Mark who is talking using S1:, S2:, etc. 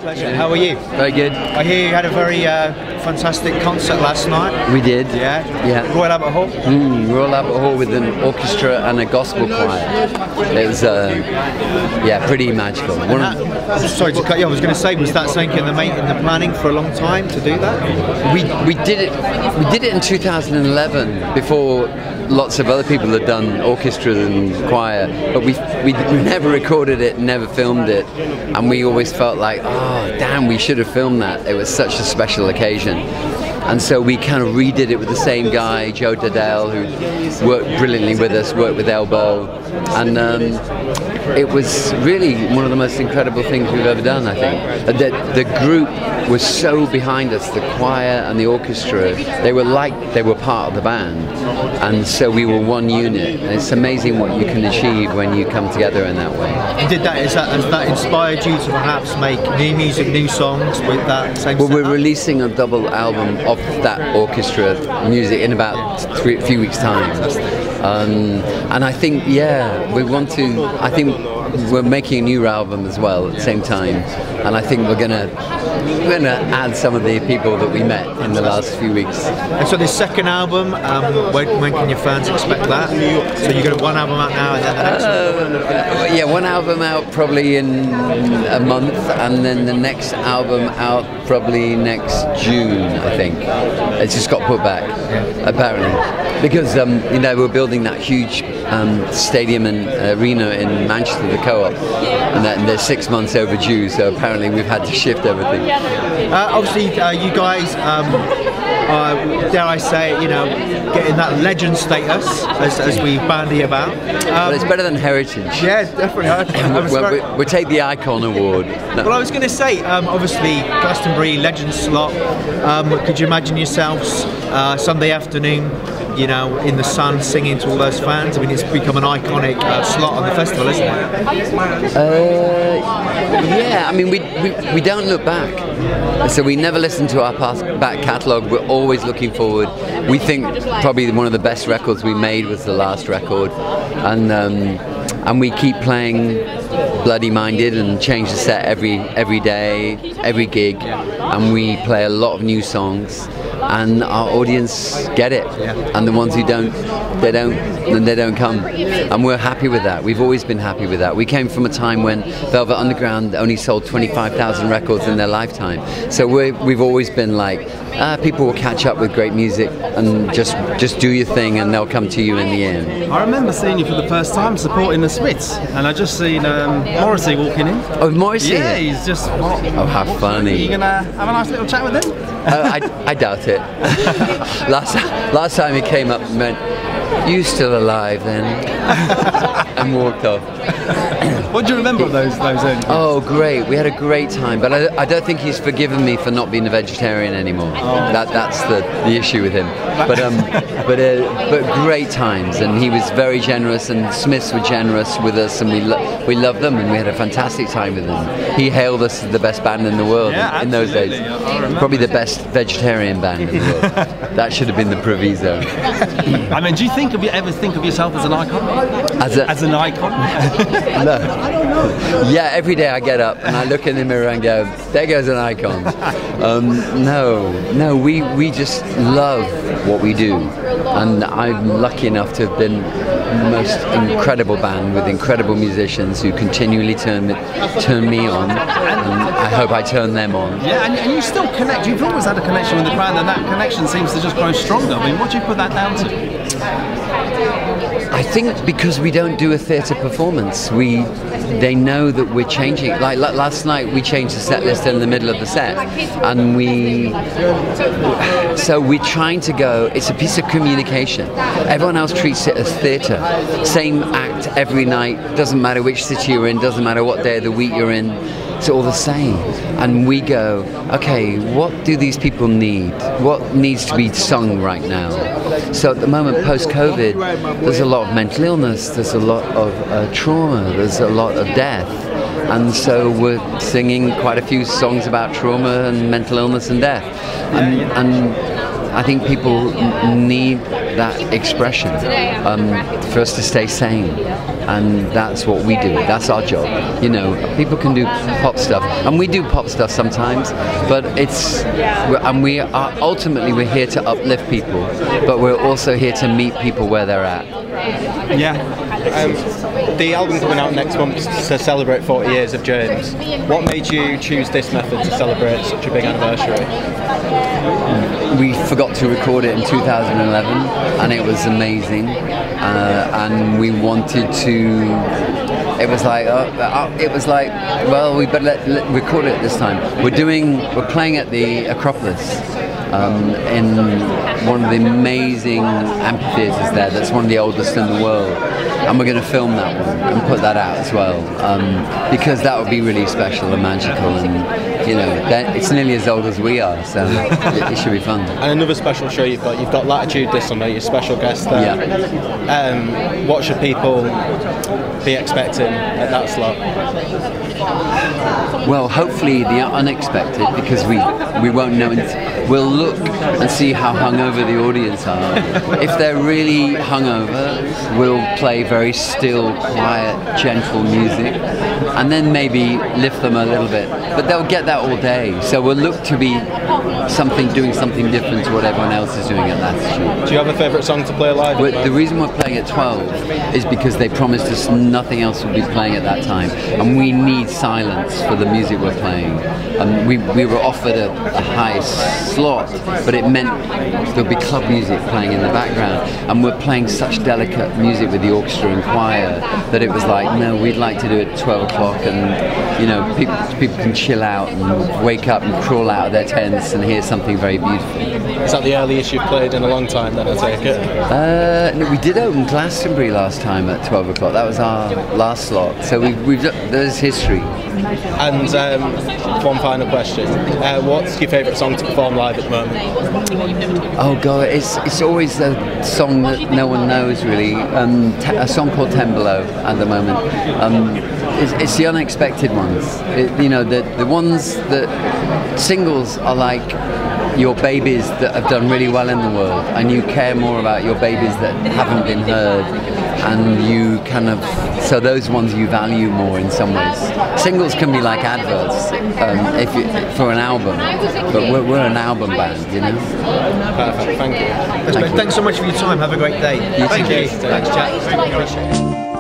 S1: Pleasure. How are you?
S2: Very good.
S1: I hear you had a very fantastic concert last night.
S2: We did.
S1: Yeah. Royal Albert Hall.
S2: Royal Albert Hall with an orchestra and a gospel choir. It was, pretty magical.
S1: Sorry to cut you off. I was going to say, was that something in the planning for a long time to do that?
S2: We did it. We did it in 2011 before lots of other people had done orchestra and choir, but we never recorded it, never filmed it, and we always felt like, oh damn, we should have filmed that. It was such a special occasion. And so we kind of redid it with the same guy, Joe Dardell, who worked brilliantly with us, worked with Elbow, and it was really one of the most incredible things we've ever done, I think. The group was so behind us, the choir and the orchestra, they were part of the band, and so we were one unit. And it's amazing what you can achieve when you come together in that way.
S1: And has that inspired you to perhaps make new music, new songs with that same
S2: Well,
S1: setup?
S2: we're releasing a double album of that orchestra music in about a few weeks' time. And I think, I think we're making a new album as well at the same time. And I think we're gonna add some of the people that we met in the last few weeks.
S1: And so this second album, when can your fans expect that? So you've got one album out now and then the next one?
S2: One album out probably in a month, and then the next album out probably next June, I think. It's just got put back, apparently. Because we're building that huge stadium and arena in Manchester, the Co-op, and they're 6 months overdue, so apparently we've had to shift everything.
S1: Obviously, you guys, dare I say it, getting that legend status, as we bandy about.
S2: But it's better than heritage.
S1: Yeah, definitely.
S2: We'll take the Icon Award. No.
S1: Well, I was going to say, obviously, Glastonbury legend slot. Could you imagine yourselves Sunday afternoon, in the sun, singing to all those fans? I mean, it's become an iconic slot on the festival, isn't it?
S2: I mean, we don't look back. So we never listen to our back catalogue. We're always looking forward. We think probably one of the best records we made was the last record, and we keep playing Bloody Minded and change the set every day, every gig, and we play a lot of new songs, and our audience get it, and the ones who don't, they don't come, and we're happy with that. We've always been happy with that. We came from a time when Velvet Underground only sold 25,000 records in their lifetime, so we've always been like, people will catch up with great music, and just do your thing, and they'll come to you in the end.
S3: I remember seeing you for the first time supporting the Smiths, and I just seen Morrissey walking in.
S2: Oh, Morrissey?
S3: Yeah, he's just.
S2: Oh, how funny!
S3: Are you gonna have a nice little chat with him?
S2: I doubt it. last time he came up and went, "You still alive then?" and walked off.
S3: What do you remember of those early?
S2: Oh, great! We had a great time, but I don't think he's forgiven me for not being a vegetarian anymore.
S3: Oh.
S2: That's the issue with him. But great times, and he was very generous, and Smiths were generous with us, and we loved them, and we had a fantastic time with them. He hailed us as the best band in the world in those days. Probably the best vegetarian band in the world. That should have been the proviso.
S3: I mean, do you ever think of yourself as an icon? As an icon?
S2: No. Yeah, every day I get up and I look in the mirror and go, there goes an icon. No, we just love what we do, and I'm lucky enough to have been the most incredible band with incredible musicians who continually turn me on, and I hope I turn them on.
S3: Yeah, and you still connect. You've always had a connection with the band, and that connection seems to just grow stronger. I mean, what do you put that down to?
S2: I think because we don't do a theatre performance, they know that we're changing. Like last night, we changed the set list in the middle of the set, and so we're trying to go. It's a piece of communication. Everyone else treats it as theatre. Same act every night. Doesn't matter which city you're in. Doesn't matter what day of the week you're in. It's all the same. And we go, okay, what do these people need? What needs to be sung right now? So at the moment, post-COVID, there's a lot of mental illness, there's a lot of trauma, there's a lot of death. And so we're singing quite a few songs about trauma and mental illness and death. And I think people need that expression, for us to stay sane. And that's what we do. That's our job. You know, people can do pop stuff, and we do pop stuff sometimes, but we are ultimately, we're here to uplift people, but we're also here to meet people where they're at.
S4: Yeah. The album coming out next month to celebrate 40 years of James. What made you choose this method to celebrate such a big anniversary?
S2: We forgot to record it in 2011, and it was amazing. And we wanted to. It was like, well, we better record it this time. We're playing at the Acropolis. In one of the amazing amphitheatres there, that's one of the oldest in the world, and we're going to film that one and put that out as well, because that would be really special and magical, and you know, it's nearly as old as we are, so it should be fun.
S4: And another special show you've got Latitude this summer, your special guest there.
S2: Yeah.
S4: What should people be expecting at that slot?
S2: Well, hopefully the unexpected, because we won't know. We'll look and see how hungover the audience are. If they're really hungover, we'll play very still, quiet, gentle music, and then maybe lift them a little bit. But they'll get that all day. So we'll look to be doing something different to what everyone else is doing at Latitude.
S4: Do you have a favourite song to play live?
S2: The reason we're playing at 12 is because they promised us nothing else would be playing at that time, and we need silence for the music we're playing. We were offered a high slot, but it meant there'll be club music playing in the background, and we're playing such delicate music with the orchestra and choir that it was like, no, we'd like to do it at 12 o'clock, and you know, people can chill out and wake up and crawl out of their tents and hear something very beautiful.
S4: Is that the earliest you've played in a long time then, I take it?
S2: No, we did open Glastonbury last time at 12 o'clock. That was our last slot, so there's history.
S4: And one final question, what's your favourite song to perform live at the moment?
S2: Oh God, it's always a song that no one knows really. A song called Ten Below at the moment. It's the unexpected ones. You know, the ones that singles are like your babies that have done really well in the world, and you care more about your babies that haven't been heard, and you kind of, so those ones you value more in some ways. Singles can be like adverts for an album, but we're an album band, you know.
S4: Perfect, thank you.
S1: Thanks so much for your time. Have a great day.
S2: You
S1: Thank
S2: too.
S1: you. Thanks, Jack.